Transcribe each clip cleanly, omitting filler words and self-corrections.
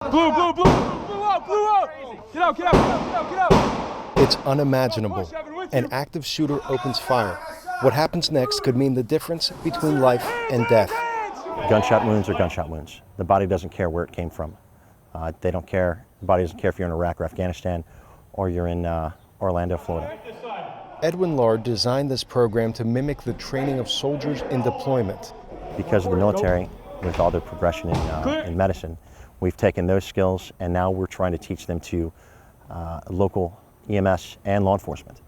Blue, blue, blue, blue out, blue out! Get out, get out, get out, get out, get out! It's unimaginable. An active shooter opens fire. What happens next could mean the difference between life and death. Gunshot wounds are gunshot wounds. The body doesn't care where it came from. They don't care. The body doesn't care if you're in Iraq or Afghanistan or you're in Orlando, Florida. Edwin Lard designed this program to mimic the training of soldiers in deployment. Because of the military, with all their progression in medicine, we've taken those skills and now we're trying to teach them to local EMS and law enforcement.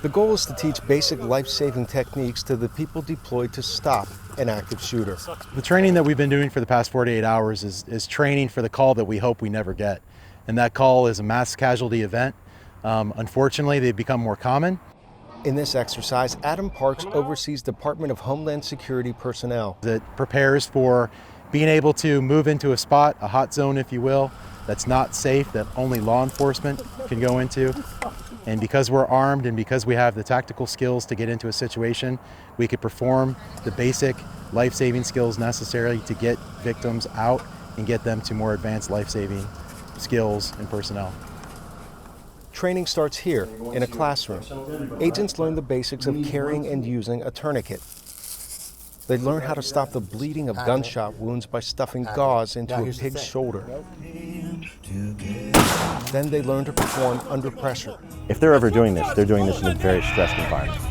The goal is to teach basic life-saving techniques to the people deployed to stop an active shooter. The training that we've been doing for the past 48 hours is training for the call that we hope we never get. And that call is a mass casualty event. Unfortunately, they've become more common. In this exercise, Adam Parks oversees Department of Homeland Security personnel. That prepares for being able to move into a spot, a hot zone if you will, that's not safe, that only law enforcement can go into. And because we're armed and because we have the tactical skills to get into a situation, we could perform the basic life-saving skills necessary to get victims out and get them to more advanced life-saving skills and personnel. Training starts here, in a classroom. Agents learn the basics of carrying and using a tourniquet. They learn how to stop the bleeding of gunshot wounds by stuffing gauze into a pig's shoulder. Then they learn to perform under pressure. If they're ever doing this, they're doing this in a very stressed environment.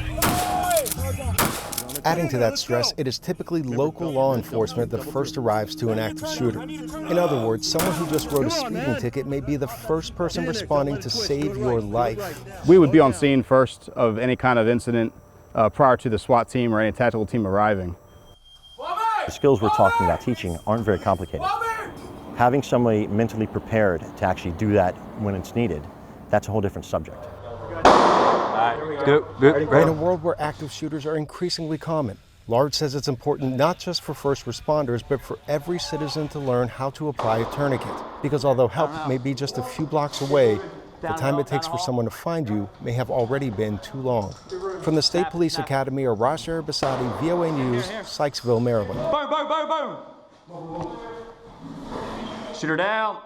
Adding to that stress, it is typically local law enforcement that first arrives to an active shooter. In other words, someone who just wrote a speeding ticket may be the first person responding to save your life. We would be on scene first of any kind of incident prior to the SWAT team or any tactical team arriving. The skills we're talking about teaching aren't very complicated. Having somebody mentally prepared to actually do that when it's needed, that's a whole different subject. In a world where active shooters are increasingly common, Lard says it's important not just for first responders, but for every citizen to learn how to apply a tourniquet. Because although help may be just a few blocks away, the time it takes for someone to find you may have already been too long. From the State Police Academy, Arash, Arabasadi, VOA News, Sykesville, Maryland. Boom, boom, boom, boom! Shoot her down.